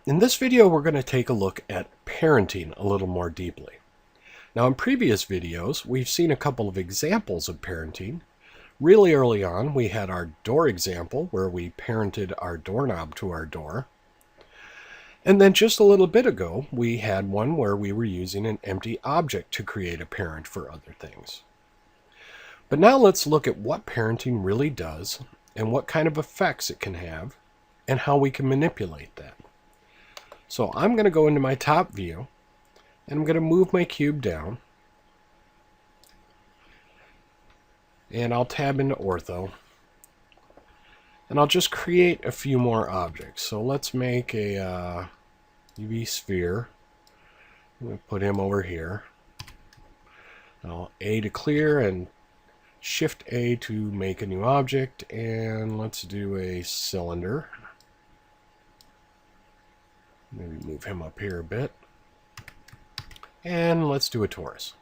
In this video, we're going to take a look at parenting a little more deeply. Now, in previous videos, we've seen a couple of examples of parenting. Really early on, we had our door example where we parented our doorknob to our door. And then just a little bit ago, we had one where we were using an empty object to create a parent for other things. But now let's look at what parenting really does and what kind of effects it can have and how we can manipulate that. So I'm going to go into my top view and I'm going to move my cube down and I'll tab into ortho and I'll just create a few more objects. So let's make a UV sphere. I'm going to put him over here. Now A to clear and Shift A to make a new object, and let's do a cylinder. Maybe move him up here a bit. And let's do a torus.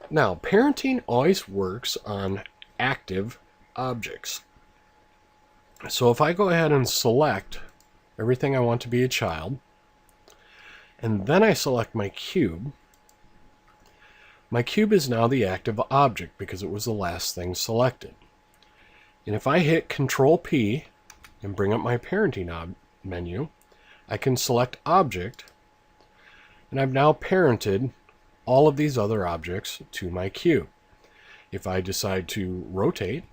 Now, parenting always works on active objects. So if I go ahead and select everything I want to be a child, and then I select my cube is now the active object because it was the last thing selected. And if I hit Control P and bring up my parenting menu, I can select object, and I've now parented all of these other objects to my cube. If I decide to rotate,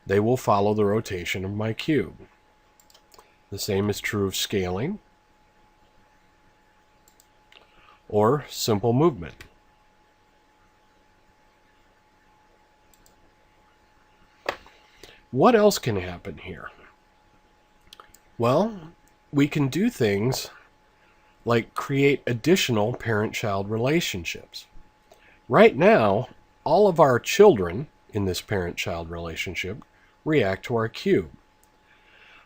they will follow the rotation of my cube. The same is true of scaling or simple movement. What else can happen here? Well, we can do things like create additional parent-child relationships. Right now, all of our children in this parent-child relationship react to our cube.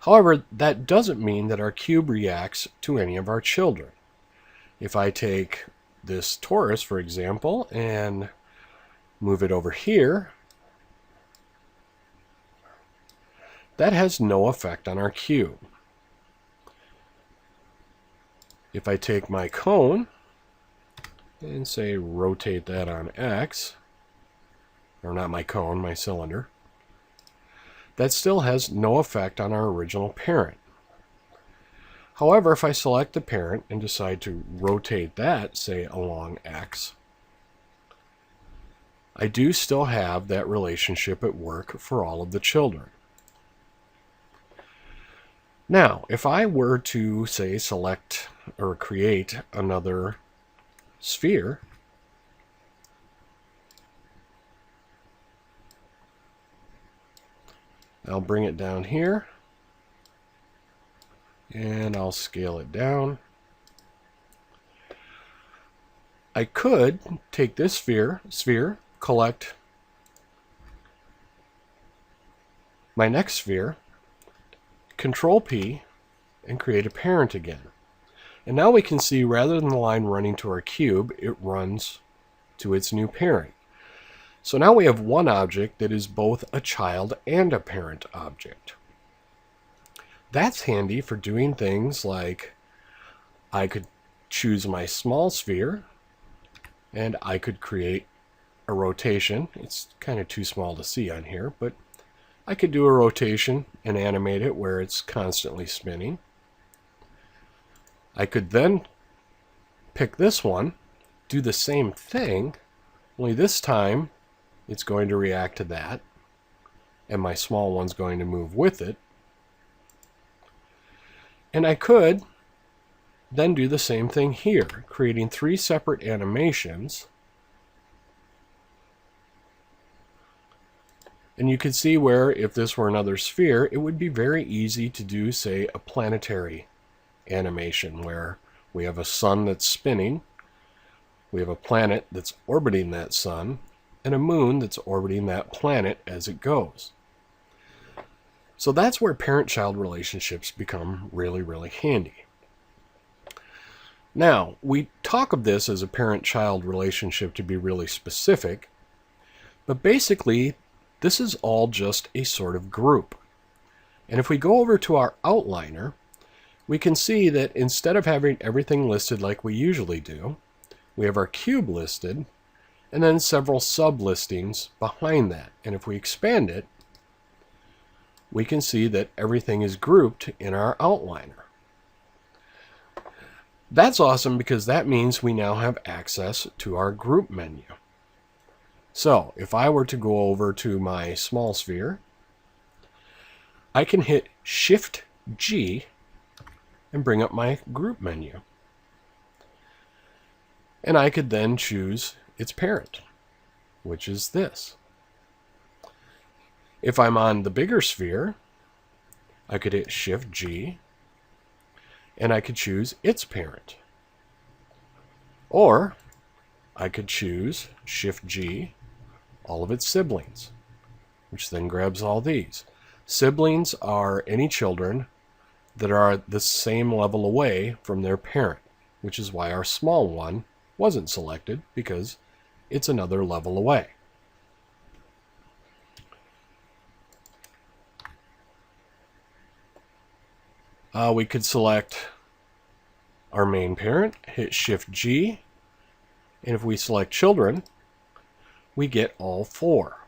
However, that doesn't mean that our cube reacts to any of our children. If I take this torus, for example, and move it over here, that has no effect on our cube. If I take my cone and say rotate that on X, or not my cone, my cylinder, that still has no effect on our original parent. However, if I select the parent and decide to rotate that, say, along X, I do still have that relationship at work for all of the children. Now, if I were to, say, select or create another sphere, I'll bring it down here, and I'll scale it down. I could take this sphere, collect my next sphere, Control P, and create a parent again. And now we can see rather than the line running to our cube, it runs to its new parent. So now we have one object that is both a child and a parent object. That's handy for doing things like I could choose my small sphere and I could create a rotation. It's kind of too small to see on here, but I could do a rotation and animate it where it's constantly spinning. I could then pick this one, do the same thing, only this time it's going to react to that, and my small one's going to move with it. And I could then do the same thing here, creating 3 separate animations. And you could see where, if this were another sphere, it would be very easy to do, say, a planetary animation where we have a sun that's spinning, we have a planet that's orbiting that sun, and a moon that's orbiting that planet as it goes. So that's where parent-child relationships become really, really handy. Now, we talk of this as a parent-child relationship to be really specific, but basically this is all just a sort of group. And if we go over to our outliner, we can see that instead of having everything listed like we usually do, we have our cube listed and then several sub-listings behind that. And if we expand it, we can see that everything is grouped in our outliner. That's awesome because that means we now have access to our group menu. So if I were to go over to my small sphere, I can hit Shift G and bring up my group menu. And I could then choose its parent, which is this. If I'm on the bigger sphere, I could hit Shift G and I could choose its parent. Or I could choose Shift G, all of its siblings, which then grabs all these. Siblings are any children that are the same level away from their parent, which is why our small one wasn't selected, because it's another level away. We could select our main parent, hit Shift G, and if we select children, we get all four,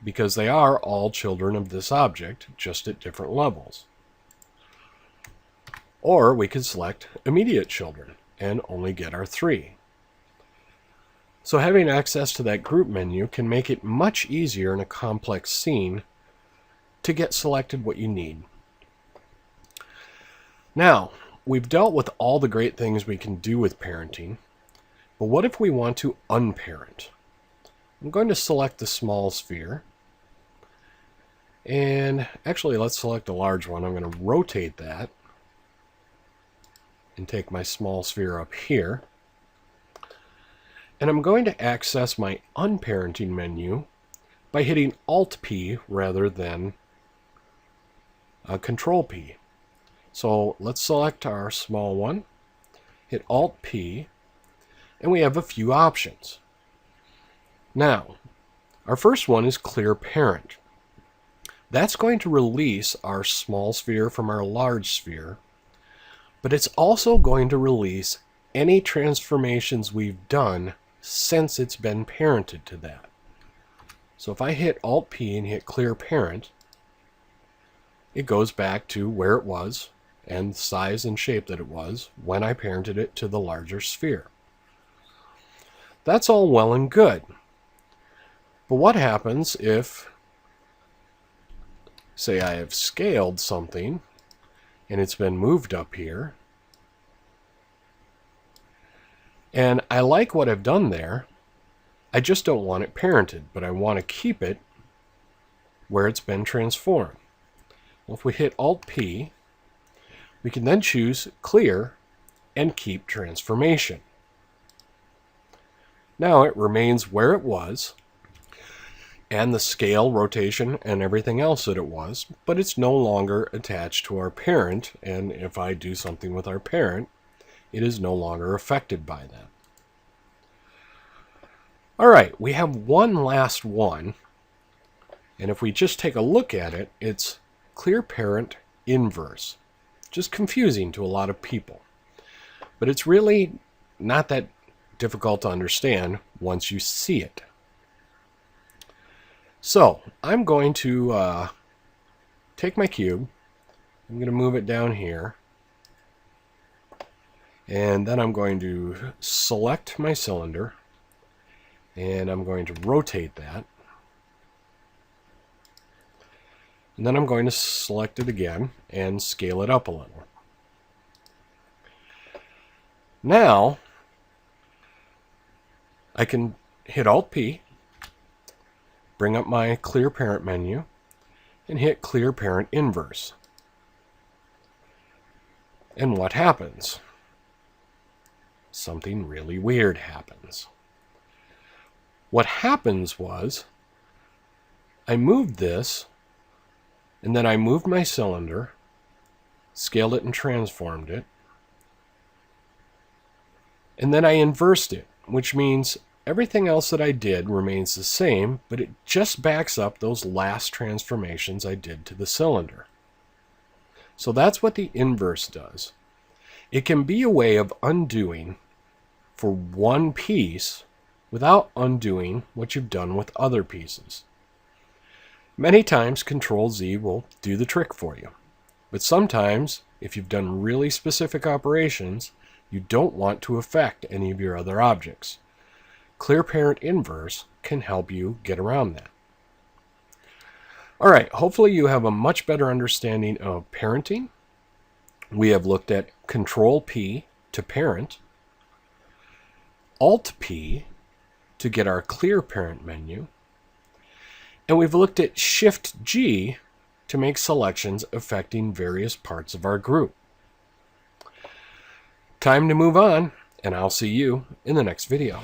because they are all children of this object, just at different levels. Or we could select immediate children and only get our three. So having access to that group menu can make it much easier in a complex scene to get selected what you need. Now, we've dealt with all the great things we can do with parenting, but what if we want to unparent? I'm going to select the small sphere, and actually let's select a large one. I'm going to rotate that and take my small sphere up here. And I'm going to access my unparenting menu by hitting Alt-P rather than Control-P. So let's select our small one, hit Alt-P, and we have a few options. Now, our first one is Clear Parent. That's going to release our small sphere from our large sphere, but it's also going to release any transformations we've done since it's been parented to that. So if I hit Alt-P and hit Clear Parent, it goes back to where it was and the size and shape that it was when I parented it to the larger sphere. That's all well and good. But what happens if, say I have scaled something and it's been moved up here, and I like what I've done there, I just don't want it parented, but I want to keep it where it's been transformed. Well, if we hit Alt-P, we can then choose Clear and Keep Transformation. Now it remains where it was, and the scale, rotation, and everything else that it was, but it's no longer attached to our parent, and if I do something with our parent, it is no longer affected by that. All right, we have one last one, and if we just take a look at it, it's Clear Parent Inverse. Just confusing to a lot of people, but it's really not that difficult to understand once you see it. So I'm going to take my cube, I'm going to move it down here, and then I'm going to select my cylinder, and I'm going to rotate that, and then I'm going to select it again and scale it up a little. Now I can hit Alt-P, bring up my Clear Parent menu, and hit Clear Parent Inverse. And what happens? Something really weird happens. What happens was, I moved this, and then I moved my cylinder, scaled it and transformed it, and then I inversed it, which means Everything else that I did remains the same, but it just backs up those last transformations I did to the cylinder. So that's what the inverse does. It can be a way of undoing for one piece without undoing what you've done with other pieces. Many times Control-Z will do the trick for you, but sometimes if you've done really specific operations, you don't want to affect any of your other objects. Clear Parent Inverse can help you get around that. All right, hopefully you have a much better understanding of parenting. We have looked at Control-P to parent, Alt-P to get our Clear Parent menu, and we've looked at Shift-G to make selections affecting various parts of our group. Time to move on, and I'll see you in the next video.